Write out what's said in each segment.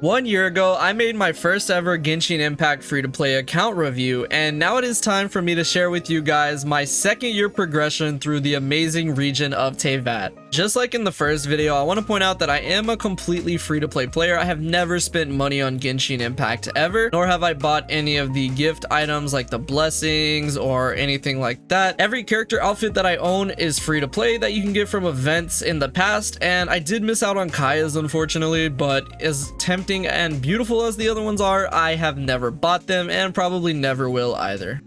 1 year ago, I made my first ever Genshin Impact free-to-play account review, and now it is time for me to share with you guys my second year progression through the amazing region of Teyvat. Just like in the first video, I want to point out that I am a completely free-to-play player. I have never spent money on Genshin Impact ever, nor have I bought any of the gift items like the blessings or anything like that. Every character outfit that I own is free-to-play that you can get from events in the past, and I did miss out on Kaya's unfortunately, but as tempting and beautiful as the other ones are, I have never bought them and probably never will either.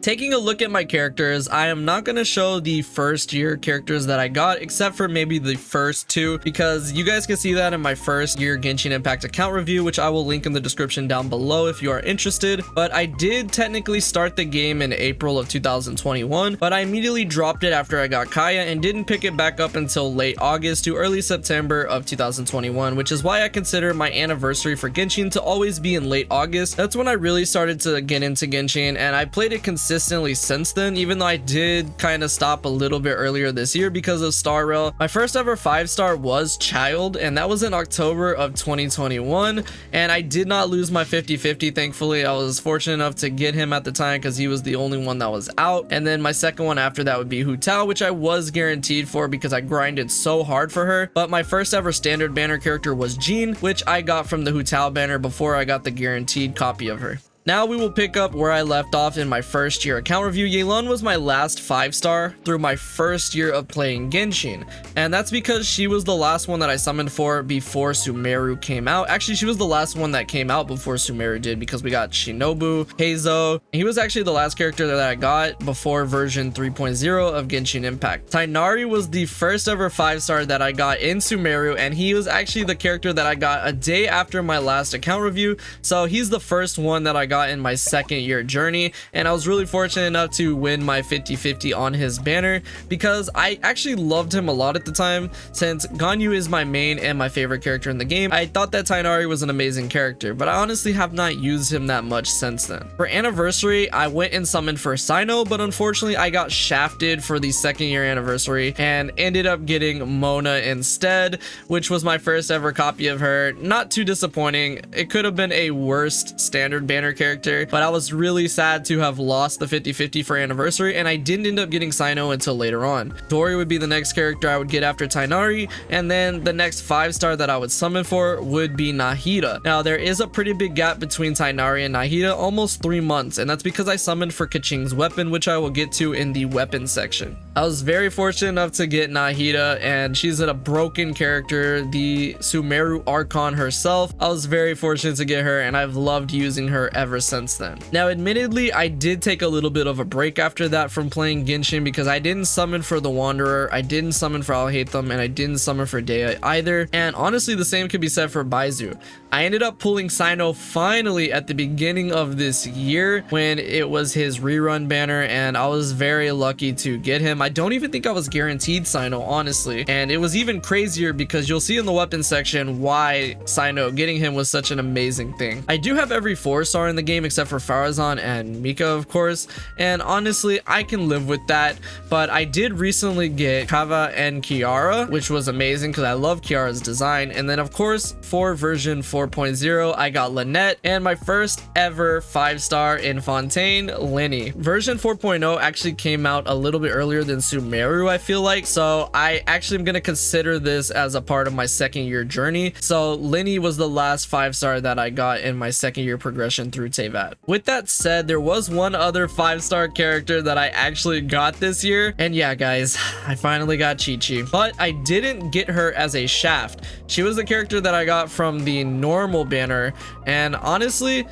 Taking a look at my characters, I am not going to show the first year characters that I got, except for maybe the first two, because you guys can see that in my first year Genshin Impact account review, which I will link in the description down below if you are interested. But I did technically start the game in April of 2021, but I immediately dropped it after I got Kaya and didn't pick it back up until late August to early September of 2021, which is why I consider my anniversary for Genshin to always be in late August. That's when I really started to get into Genshin, and I played it consistently since then, even though I did kind of stop a little bit earlier this year because of star rail. My first ever 5-star was Child, and that was in October of 2021, and I did not lose my 50-50. Thankfully, I was fortunate enough to get him at the time because he was the only one that was out. And then my second one after that would be Hu Tao, which I was guaranteed for because I grinded so hard for her. But my first ever standard banner character was Jean, which I got from the Hu Tao banner before I got the guaranteed copy of her. Now we will pick up where I left off in my first year account review. Yelan was my last 5-star through my first year of playing Genshin, and that's because she was the last one that I summoned for before Sumeru came out. Actually, she was the last one that came out before Sumeru did, because we got Shinobu, Heizo. He was actually the last character that I got before version 3.0 of Genshin Impact. Tighnari was the first ever 5-star that I got in Sumeru, and he was actually the character that I got a day after my last account review, so he's the first one that I got in my second year journey, and I was really fortunate enough to win my 50-50 on his banner because I actually loved him a lot at the time. Since Ganyu is my main and my favorite character in the game, I thought that Tighnari was an amazing character, but I honestly have not used him that much since then. For anniversary, I went and summoned for Sino, but unfortunately I got shafted for the second year anniversary and ended up getting Mona instead, which was my first ever copy of her. Not too disappointing. It could have been a worst standard banner character, but I was really sad to have lost the 50-50 for anniversary, and I didn't end up getting Sino until later on. Dori would be the next character I would get after Tighnari, and then the next 5-star that I would summon for would be Nahida. Now there is a pretty big gap between Tighnari and Nahida, almost 3 months, and that's because I summoned for Kaching's weapon, which I will get to in the weapon section. I was very fortunate enough to get Nahida, and she's a broken character, the Sumeru Archon herself. I was very fortunate to get her, and I've loved using her ever since then. Now admittedly, I did take a little bit of a break after that from playing Genshin because I didn't summon for the Wanderer, I didn't summon for Alhaitham, and I didn't summon for Dea either, and honestly the same could be said for Baizu. I ended up pulling Sino finally at the beginning of this year when it was his rerun banner, and I was very lucky to get him. I don't even think I was guaranteed Sino, honestly, and it was even crazier because you'll see in the weapons section why Sino getting him was such an amazing thing. I do have every 4-star in the game except for Farazan and Mika, of course, and honestly I can live with that. But I did recently get Kava and Kiara, which was amazing because I love Kiara's design. And then of course for version 4.0 I got Lynette, and my first ever 5-star in Fontaine, Lenny. Version 4.0 actually came out a little bit earlier than Sumeru, I feel like, so I actually am going to consider this as a part of my second year journey. So Lenny was the last 5-star that I got in my second year progression through Teyvat. With that said, there was one other 5-star character that I actually got this year, and yeah guys, I finally got Chi-Chi, but I didn't get her as a shaft. She was the character that I got from the normal banner, and honestly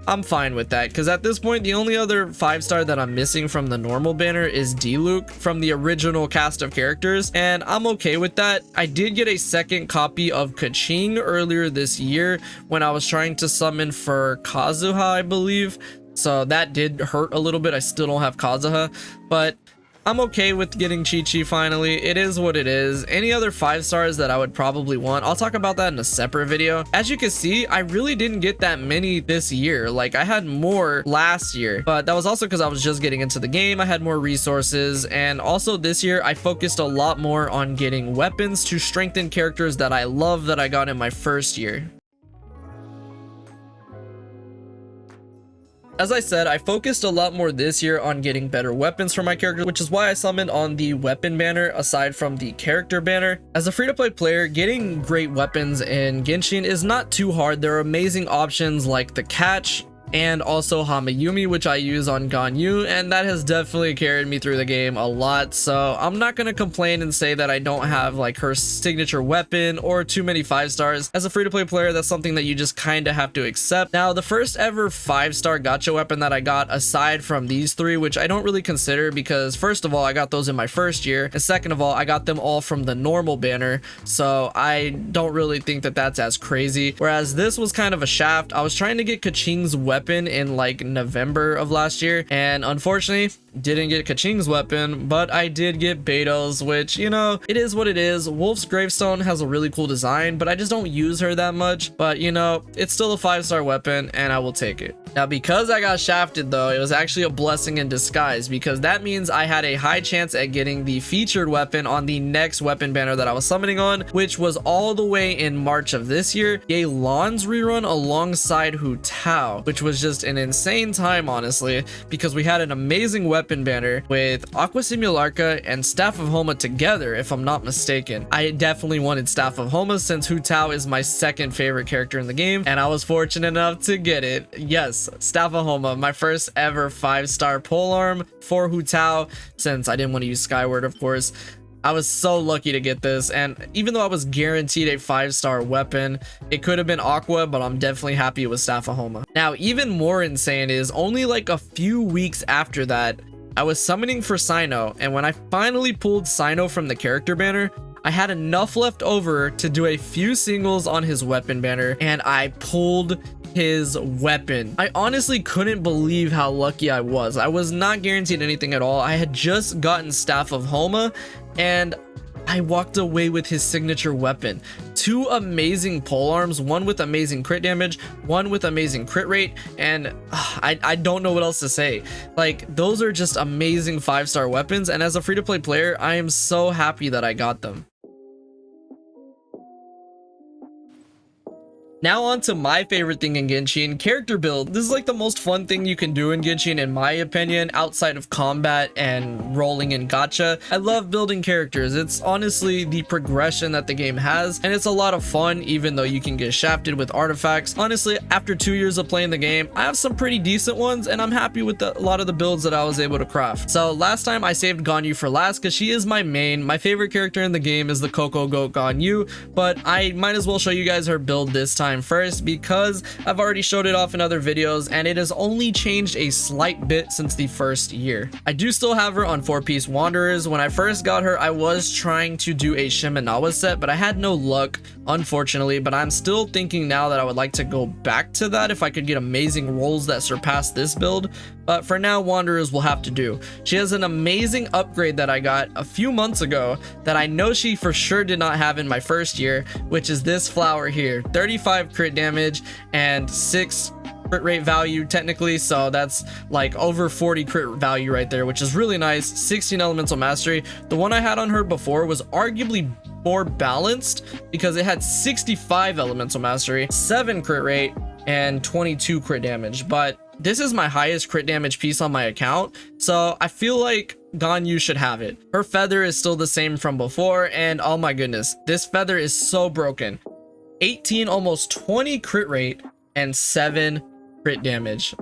I'm fine with that because at this point the only other 5-star that I'm missing from the normal banner is D-Luke from the original cast of characters, and I'm okay with that. I did get a second copy of Kaching earlier this year when I was trying to summon for Kazuha, I believe, so that did hurt a little bit. I still don't have Kazuha, but I'm okay with getting Chi-Chi finally. It is what it is. Any other 5 stars that I would probably want, I'll talk about that in a separate video. As you can see, I really didn't get that many this year. Like, I had more last year, but that was also because I was just getting into the game. I had more resources, and also this year I focused a lot more on getting weapons to strengthen characters that I love that I got in my first year. As I said, I focused a lot more this year on getting better weapons for my character, which is why I summoned on the weapon banner aside from the character banner. As a free-to-play player, getting great weapons in Genshin is not too hard. There are amazing options like the catch and also Hamayumi, which I use on Ganyu, and that has definitely carried me through the game a lot. So I'm not gonna complain and say that I don't have like her signature weapon or too many 5 stars. As a free-to-play player, that's something that you just kind of have to accept. Now, the first ever 5-star gacha weapon that I got, aside from these 3, which I don't really consider because first of all, I got those in my first year, and second of all, I got them all from the normal banner, so I don't really think that that's as crazy. Whereas this was kind of a shaft. I was trying to get Kaching's weapon in like November of last year, and unfortunately didn't get Kaching's weapon, but I did get Beto's, which, you know, it is what it is. Wolf's Gravestone has a really cool design, but I just don't use her that much. But you know, it's still a 5-star weapon and I will take it. Now, because I got shafted though, it was actually a blessing in disguise, because that means I had a high chance at getting the featured weapon on the next weapon banner that I was summoning on, which was all the way in March of this year, Yelan's rerun alongside Hu Tao, which was just an insane time, honestly, because we had an amazing weapon banner with Aqua Simularca and Staff of Homa together, if I'm not mistaken. I definitely wanted Staff of Homa since Hu Tao is my second favorite character in the game, and I was fortunate enough to get it. Yes, Staff of Homa, my first ever 5-star polearm for Hu Tao, since I didn't want to use Skyward, of course. I was so lucky to get this, and even though I was guaranteed a 5-star weapon, it could have been Aqua, but I'm definitely happy with Staff of Homa. Now, even more insane is only like a few weeks after that, I was summoning for Sino, and when I finally pulled Sino from the character banner, I had enough left over to do a few singles on his weapon banner, and I pulled his weapon. I honestly couldn't believe how lucky I was. I was not guaranteed anything at all. I had just gotten Staff of Homa, and I walked away with his signature weapon. 2 amazing polearms, one with amazing crit damage, one with amazing crit rate, and I don't know what else to say. Like, those are just amazing 5-star weapons, and as a free-to-play player, I am so happy that I got them. Now on to my favorite thing in Genshin, character build. This is like the most fun thing you can do in Genshin, in my opinion, outside of combat and rolling in gacha. I love building characters. It's honestly the progression that the game has, and it's a lot of fun, even though you can get shafted with artifacts. Honestly, after 2 years of playing the game, I have some pretty decent ones, and I'm happy with a lot of the builds that I was able to craft. So last time I saved Ganyu for last because she is my main. My favorite character in the game is the Coco Goat Ganyu, but I might as well show you guys her build this time first because I've already showed it off in other videos and it has only changed a slight bit since the first year. I do still have her on 4-piece Wanderers. When I first got her, I was trying to do a Shimenawa set, but I had no luck, unfortunately. But I'm still thinking now that I would like to go back to that if I could get amazing rolls that surpass this build. But for now, Wanderers will have to do. She has an amazing upgrade that I got a few months ago that I know she for sure did not have in my first year, which is this flower here. 35 crit damage and 6 crit rate value technically, so that's like over 40 crit value right there, which is really nice. 16 elemental mastery. The one I had on her before was arguably more balanced because it had 65 elemental mastery, 7 crit rate, and 22 crit damage. But this is my highest crit damage piece on my account, so I feel like Ganyu should have it. Her feather is still the same from before, and oh my goodness, this feather is so broken. 18, almost 20 crit rate and 7 crit damage.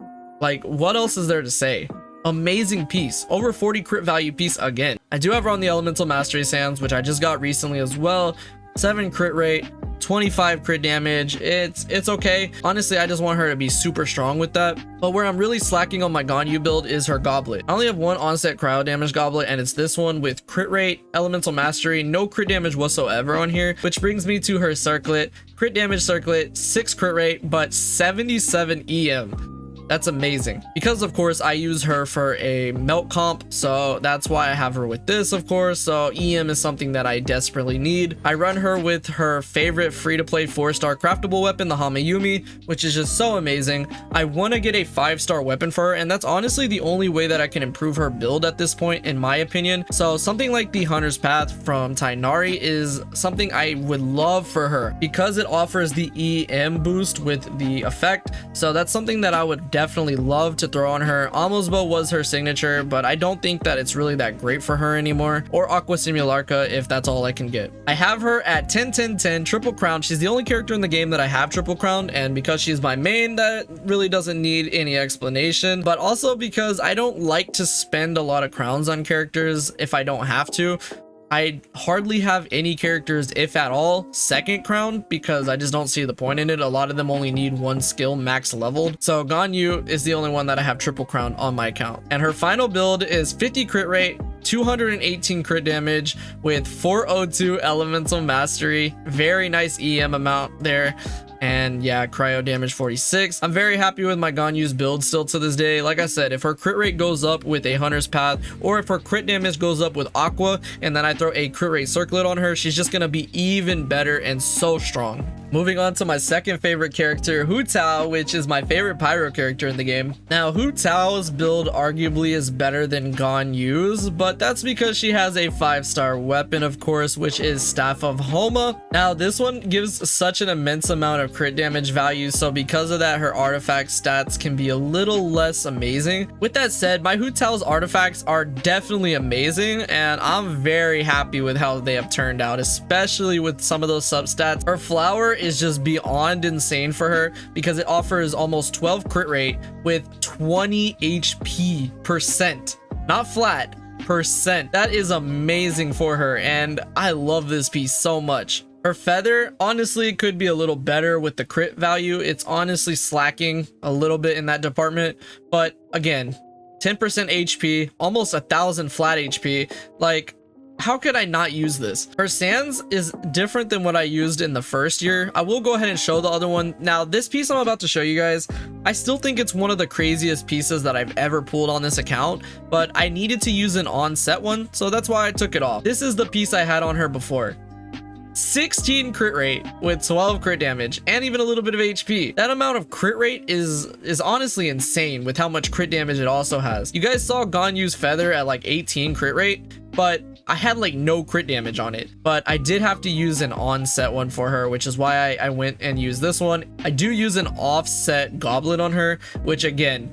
Like, what else is there to say? Amazing piece. Over 40 crit value piece again. I do have her on the elemental mastery sands, which I just got recently as well. 7 crit rate, 25 crit damage. It's okay. Honestly, I just want her to be super strong with that. But where I'm really slacking on my Ganyu build is her goblet. I only have one onset cryo damage goblet, and it's this one with crit rate, elemental mastery, no crit damage whatsoever on here, which brings me to her circlet. Crit damage circlet, 6 crit rate, but 77 EM. That's amazing. Because of course I use her for a melt comp, so that's why I have her with this, of course. So EM is something that I desperately need. I run her with her favorite free-to-play 4-star craftable weapon, the Hamayumi, which is just so amazing. I want to get a 5-star weapon for her, and that's honestly the only way that I can improve her build at this point, in my opinion. So something like the Hunter's Path from Tainari is something I would love for her because it offers the EM boost with the effect. So that's something that I would definitely love to throw on her. Almost Bow was her signature, but I don't think that it's really that great for her anymore, or Aqua Simularca if that's all I can get. I have her at 10 10 10 triple crown. She's the only character in the game that I have triple crown, and because she's my main, that really doesn't need any explanation, but also because I don't like to spend a lot of crowns on characters if I don't have to. I hardly have any characters, if at all, second crown because I just don't see the point in it. A lot of them only need one skill max leveled. So Ganyu is the only one that I have triple crown on my account. And her final build is 50 crit rate, 218 crit damage with 402 elemental mastery. Very nice EM amount there. And yeah, cryo damage 46. I'm very happy with my Ganyu's build still to this day. Like I said, if her crit rate goes up with a Hunter's Path, or if her crit damage goes up with Aqua, and then I throw a crit rate circlet on her, she's just gonna be even better and so strong. Moving on to my second favorite character, Hu Tao, which is my favorite pyro character in the game. Now, Hu Tao's build arguably is better than Ganyu's, but that's because she has a 5-star weapon, of course, which is Staff of Homa. Now, this one gives such an immense amount of crit damage value, so because of that, her artifact stats can be a little less amazing. With that said, my Hu Tao's artifacts are definitely amazing, and I'm very happy with how they have turned out, especially with some of those substats. Her flower is just beyond insane for her because it offers almost 12 crit rate with 20 HP percent, not flat, percent. That is amazing for her, and I love this piece so much. Her feather honestly could be a little better with the crit value. It's honestly slacking a little bit in that department, but again, 10% HP, almost 1,000 flat HP. Like, how could I not use this? Her sands is different than what I used in the first year. I will go ahead and show the other one. Now, this piece I'm about to show you guys, I still think it's one of the craziest pieces that I've ever pulled on this account, but I needed to use an on-set one, so that's why I took it off. This is the piece I had on her before. 16 crit rate with 12 crit damage and even a little bit of HP. That amount of crit rate is honestly insane with how much crit damage it also has. You guys saw Ganyu's feather at like 18 crit rate, but I had like no crit damage on it. But I did have to use an onset one for her, which is why I went and used this one. I do use an offset goblet on her, which again,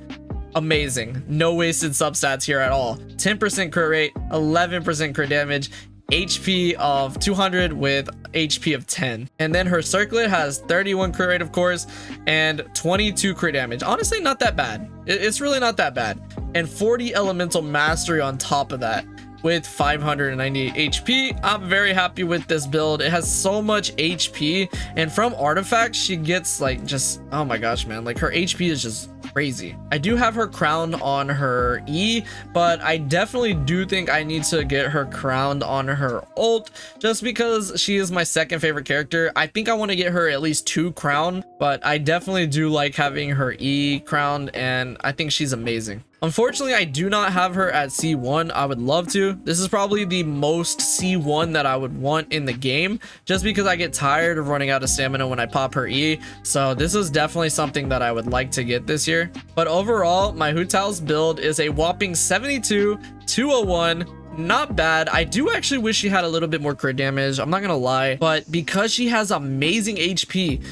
amazing. No wasted substats here at all. 10% crit rate, 11% crit damage, HP of 200 with HP of 10, and then her circlet has 31 crit rate, of course, and 22 crit damage. Honestly, not that bad. It's really not that bad, and 40 elemental mastery on top of that with 598 HP. I'm very happy with this build. It has so much HP, and from artifacts she gets like just, oh my gosh, man, like her HP is just crazy. I do have her crowned on her E, but I definitely do think I need to get her crowned on her ult just because she is my second favorite character. I think I want to get her at least 2 crowned, but I definitely do like having her E crowned, and I think she's amazing. Unfortunately, I do not have her at C1. I would love to. This is probably the most C1 that I would want in the game, just because I get tired of running out of stamina when I pop her E. So this is definitely something that I would like to get this year. But overall, my Hu Tao's build is a whopping 72, 201. Not bad. I do actually wish she had a little bit more crit damage, I'm not gonna lie, but because she has amazing HP,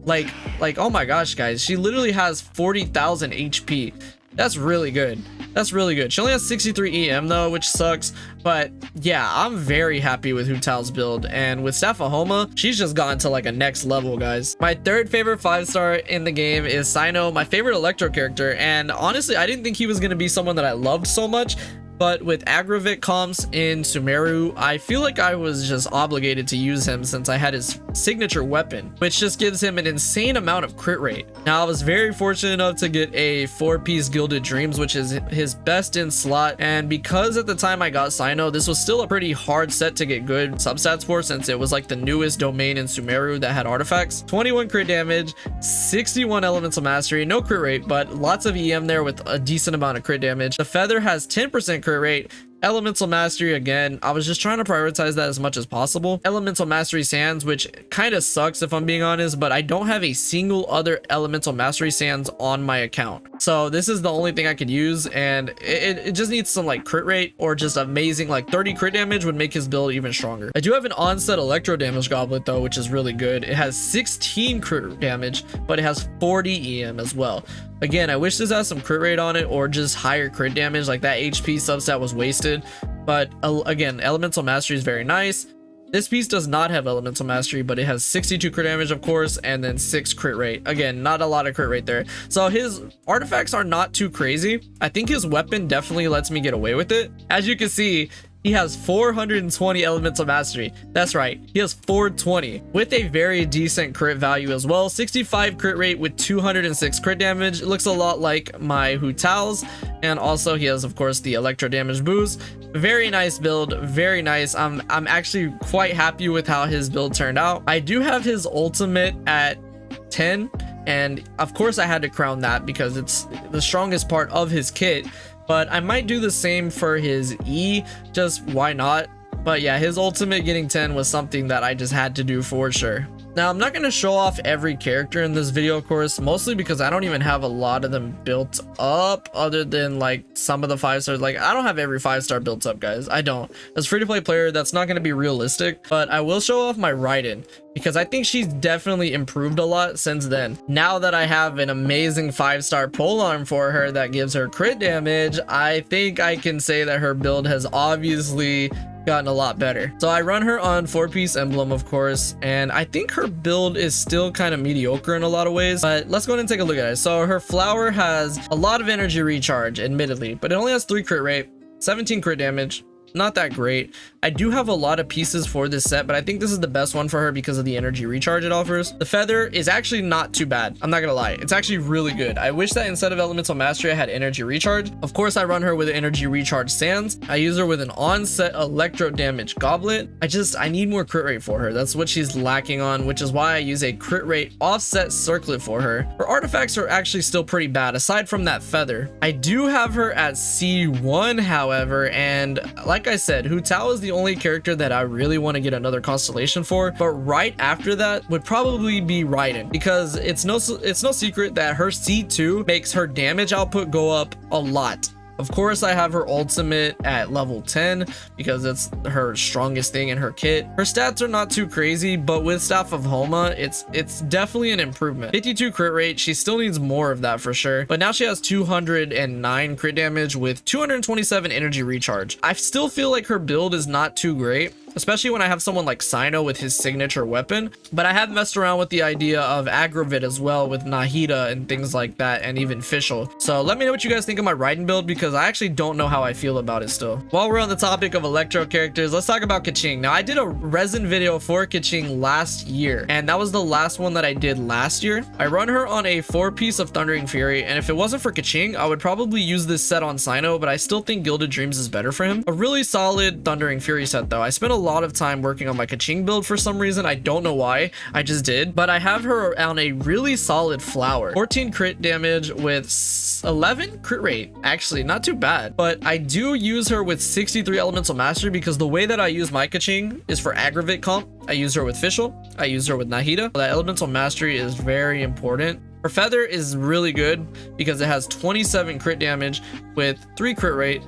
like oh my gosh, guys, she literally has 40,000 HP. That's really good. That's really good. She only has 63 EM though, which sucks. But yeah, I'm very happy with Hu Tao's build. And with Staff of Homa, she's just gone to like a next level, guys. My third favorite 5-star in the game is Sino, my favorite Electro character. And honestly, I didn't think he was going to be someone that I loved so much. but with aggravate comps in Sumeru, I feel like I was just obligated to use him since I had his signature weapon, which just gives him an insane amount of crit rate. Now, I was very fortunate enough to get a 4-piece Gilded Dreams, which is his best in slot, and because at the time I got Sino, this was still a pretty hard set to get good substats for since it was like the newest domain in Sumeru that had artifacts. 21 crit damage, 61 elemental mastery, no crit rate, but lots of EM there with a decent amount of crit damage. The feather has 10% crit rate. Elemental mastery, again, I was just trying to prioritize that as much as possible. Elemental mastery sands, which kind of sucks if I'm being honest, but I don't have a single other elemental mastery sands on my account, so this is the only thing I could use, and it just needs some like crit rate or just amazing like 30 crit damage would make his build even stronger. I do have an onset electro damage goblet though, which is really good. It has 16 crit damage, but it has 40 EM as well. Again, I wish this has some crit rate on it or just higher crit damage, like that HP substat was wasted. But again, elemental mastery is very nice. This piece does not have elemental mastery, but it has 62 crit damage, of course, and then 6 crit rate. Again, not a lot of crit rate there. So his artifacts are not too crazy. I think his weapon definitely lets me get away with it. As you can see, he has 420 elemental mastery. That's right, he has 420 with a very decent crit value as well. 65 crit rate with 206 crit damage. It looks a lot like my Hu Tao's, and also he has of course the electro damage boost. Very nice build, very nice. I'm actually quite happy with how his build turned out. I do have his ultimate at 10, and of course I had to crown that because it's the strongest part of his kit. But I might do the same for his E, just why not? But yeah, his ultimate getting 10 was something that I just had to do for sure. Now, I'm not going to show off every character in this video, of course, mostly because I don't even have a lot of them built up other than like some of the 5-stars. Like, I don't have every 5-star built up, guys. I don't. As a free-to-play player, that's not going to be realistic, but I will show off my Raiden because I think she's definitely improved a lot since then. Now that I have an amazing 5-star polearm for her that gives her crit damage, I think I can say that her build has obviously gotten a lot better. So I run her on 4-piece emblem, of course, and I think her build is still kind of mediocre in a lot of ways, but let's go ahead and take a look at it. So her flower has a lot of energy recharge, admittedly, but it only has 3 crit rate, 17 crit damage. Not that great. I do have a lot of pieces for this set, but I think this is the best one for her because of the energy recharge it offers. The feather is actually not too bad. I'm not gonna lie, it's actually really good. I wish that instead of elemental mastery I had energy recharge. Of course, I run her with energy recharge sands. I use her with an onset electro damage goblet. I need more crit rate for her. That's what she's lacking on, which is why I use a crit rate offset circlet for her. Her artifacts are actually still pretty bad aside from that feather. I do have her at C1, however, and like I said, Hu Tao is the only character that I really want to get another constellation for, but right after that would probably be Raiden, because it's no secret that her C2 makes her damage output go up a lot. Of course, I have her ultimate at level 10 because it's her strongest thing in her kit. Her stats are not too crazy, but with Staff of Homa, it's definitely an improvement. 52 crit rate, she still needs more of that for sure, but now she has 209 crit damage with 227 energy recharge. I still feel like her build is not too great, especially when I have someone like Sino with his signature weapon, but I have messed around with the idea of aggravate as well with Nahida and things like that, and even Fischl. So let me know what you guys think of my Raiden build, because I actually don't know how I feel about it still. While we're on the topic of electro characters, let's talk about Keqing. Now, I did a resin video for Keqing last year, and that was the last one that I did last year. I run her on a 4-piece of Thundering Fury, and if it wasn't for Keqing, I would probably use this set on Sino, but I still think Gilded Dreams is better for him. A really solid Thundering Fury set though. I spent a lot of time working on my Keqing build for some reason. I don't know why, I just did, but I have her on a really solid flower. 14 crit damage with 11 crit rate, actually not too bad, but I do use her with 63 elemental mastery because the way that I use my Keqing is for aggravate comp. I use her with Fischl, I use her with Nahida. That elemental mastery is very important. Her feather is really good because it has 27 crit damage with 3 crit rate.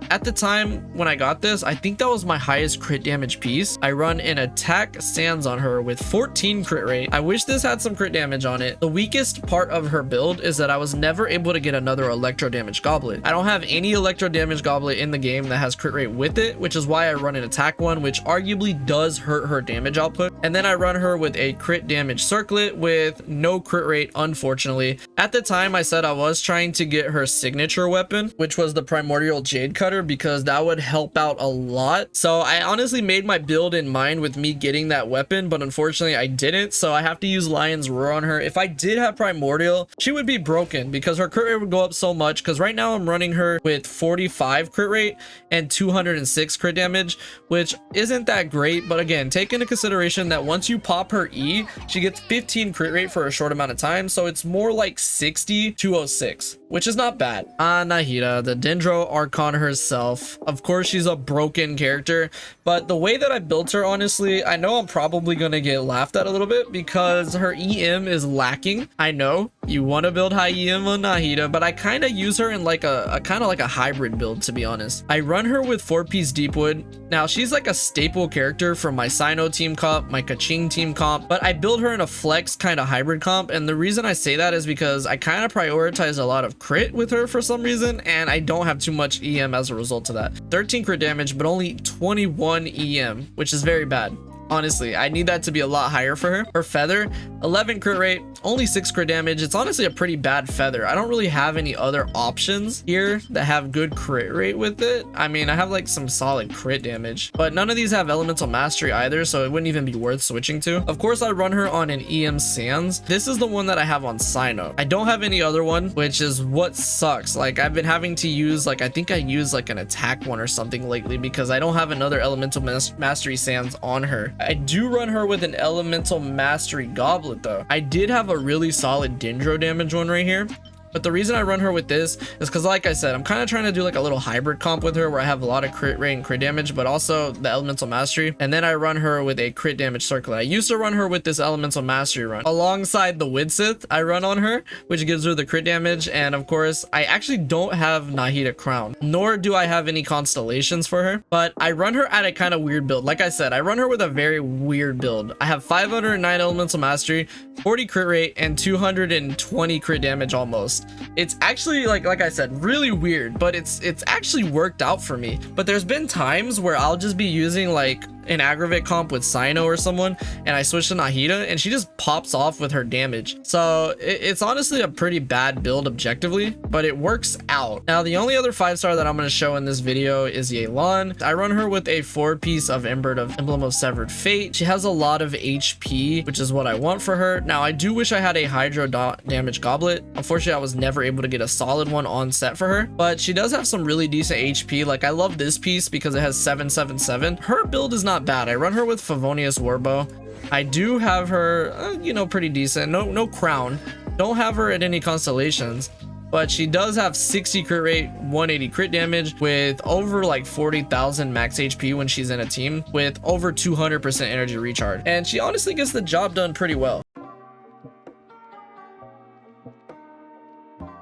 At the time when I got this, I think that was my highest crit damage piece. I run an attack sands on her with 14 crit rate. I wish this had some crit damage on it. The weakest part of her build is that I was never able to get another electro damage goblet. I don't have any electro damage goblet in the game that has crit rate with it, which is why I run an attack one, which arguably does hurt her damage output. And then I run her with a crit damage circlet with no crit rate, unfortunately. At the time, I said I was trying to get her signature weapon, which was the Primordial Jade Cutter, because that would help out a lot. So I honestly made my build in mind with me getting that weapon, but unfortunately I didn't. So I have to use Lion's Roar on her. If I did have Primordial, she would be broken because her crit rate would go up so much. Because right now I'm running her with 45 crit rate and 206 crit damage, which isn't that great. But again, take into consideration that once you pop her E, she gets 15 crit rate for a short amount of time. So it's more like 60 206, which is not bad. Nahida, the Dendro Archon herself. Of course, she's a broken character, but the way that I built her, honestly, I know I'm probably gonna get laughed at a little bit because her EM is lacking. I know you want to build high EM on Nahida, but I kind of use her in like a kind of like a hybrid build, to be honest. I run her with 4-piece Deepwood. Now she's like a staple character from my Sino team comp, my Kaching team comp, but I build her in a flex kind of hybrid comp. And the reason I say that is because I kind of prioritize a lot of crit with her for some reason, and I don't have too much EM as a result of that. 13 crit damage, but only 21 EM, which is very bad. Honestly, I need that to be a lot higher for her. Her feather, 11 crit rate, only 6 crit damage. It's honestly a pretty bad feather. I don't really have any other options here that have good crit rate with it. I mean, I have like some solid crit damage, but none of these have elemental mastery either, so it wouldn't even be worth switching to. Of course, I run her on an EM Sands. This is the one that I have on Sino. I don't have any other one, which is what sucks. Like, I've been having to use, like, I think I used like an attack one or something lately because I don't have another elemental mastery Sands on her. I do run her with an elemental mastery goblet though. I did have a really solid Dendro damage one right here. But the reason I run her with this is because, like I said, I'm kind of trying to do like a little hybrid comp with her where I have a lot of crit rate and crit damage, but also the elemental mastery. And then I run her with a crit damage circlet. I used to run her with this elemental mastery run alongside the Widsith I run on her, which gives her the crit damage. And of course, I actually don't have Nahida Crown, nor do I have any constellations for her, but I run her at a kind of weird build. Like I said, I run her with a very weird build. I have 509 elemental mastery, 40 crit rate, and 220 crit damage almost. It's actually like I said, really weird, but it's actually worked out for me. But there's been times where I'll just be using like an aggravate comp with Sino or someone, and I switch to Nahida and she just pops off with her damage. So it's honestly a pretty bad build objectively, but it works out. Now the only other 5-star that I'm going to show in this video is Yelan. I run her with a 4-piece of Emblem of Severed Fate. She has a lot of HP, which is what I want for her. Now I do wish I had a Hydro damage goblet. Unfortunately, I was never able to get a solid one on set for her, but she does have some really decent HP. Like, I love this piece because it has 777. Her build is not bad. I run her with Favonius Warbow. I do have her, you know, pretty decent. No crown. Don't have her at any constellations, but she does have 60 crit rate, 180 crit damage with over like 40,000 max HP when she's in a team with over 200% energy recharge. And she honestly gets the job done pretty well.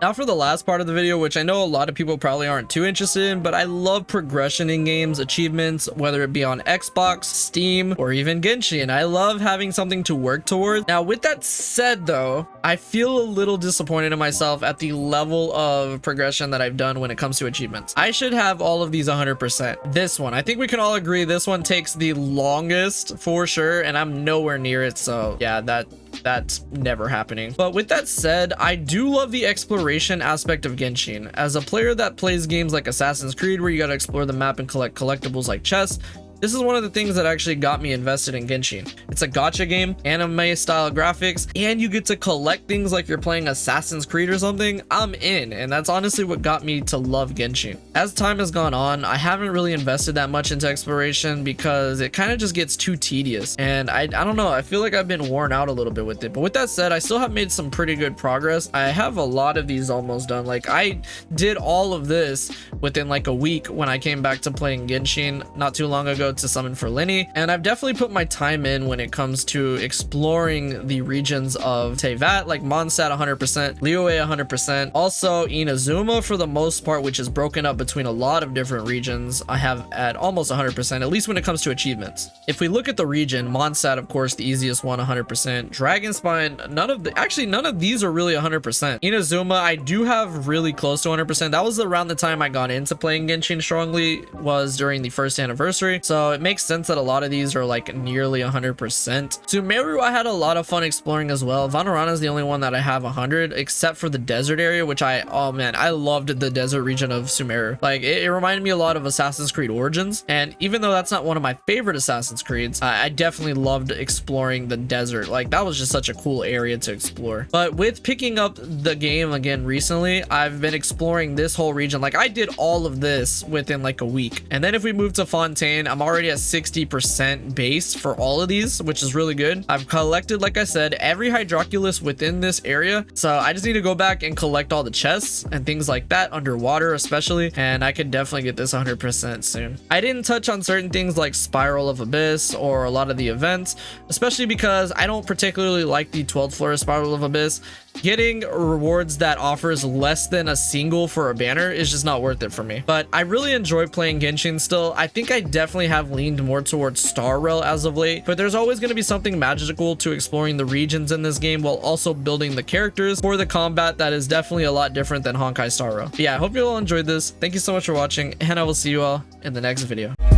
Now for the last part of the video, which I know a lot of people probably aren't too interested in, but I love progression in games, achievements, whether it be on Xbox, Steam, or even Genshin. I love having something to work towards. Now with that said though, I feel a little disappointed in myself at the level of progression that I've done when it comes to achievements. I should have all of these 100%. This one, I think we can all agree this one takes the longest for sure, and I'm nowhere near it. So yeah, that's never happening. But with that said, I do love the exploration aspect of Genshin. As a player that plays games like Assassin's Creed where you gotta explore the map and collect collectibles like chests, this is one of the things that actually got me invested in Genshin. It's a gacha game, anime style graphics, and you get to collect things like you're playing Assassin's Creed or something. I'm in, and that's honestly what got me to love Genshin. As time has gone on, I haven't really invested that much into exploration because it kind of just gets too tedious. And I don't know, I feel like I've been worn out a little bit with it. But with that said, I still have made some pretty good progress. I have a lot of these almost done. Like, I did all of this within like a week when I came back to playing Genshin not too long ago to summon for Lenny, and I've definitely put my time in when it comes to exploring the regions of Teyvat, like Mondstadt 100%, Liyue 100%, also Inazuma for the most part, which is broken up between a lot of different regions. I have at almost 100%, at least when it comes to achievements. If we look at the region, Mondstadt, of course, the easiest one, 100%. Dragonspine, none of these are really 100%. Inazuma, I do have really close to 100%. That was around the time I got into playing Genshin strongly, was during the first anniversary. So so it makes sense that a lot of these are like nearly 100%. Sumeru, I had a lot of fun exploring as well. Vanarana is the only one that I have 100, except for the desert area, which oh man, I loved the desert region of Sumeru. Like it reminded me a lot of Assassin's Creed Origins, and even though that's not one of my favorite Assassin's Creeds, I definitely loved exploring the desert. Like that was just such a cool area to explore. But with picking up the game again recently, I've been exploring this whole region. Like I did all of this within like a week, and then if we move to Fontaine, I'm already at 60% base for all of these, which is really good. I've collected, like I said, every Hydroculus within this area, so I just need to go back and collect all the chests and things like that underwater especially, and I could definitely get this 100% soon. I didn't touch on certain things like Spiral of Abyss or a lot of the events, especially because I don't particularly like the 12th floor Spiral of Abyss. Getting rewards that offers less than a single for a banner is just not worth it for me. But I really enjoy playing Genshin still. I think I definitely have leaned more towards Star Rail as of late, but there's always going to be something magical to exploring the regions in this game while also building the characters for the combat that is definitely a lot different than Honkai Star Rail. But yeah, I hope you all enjoyed this. Thank you so much for watching, and I will see you all in the next video.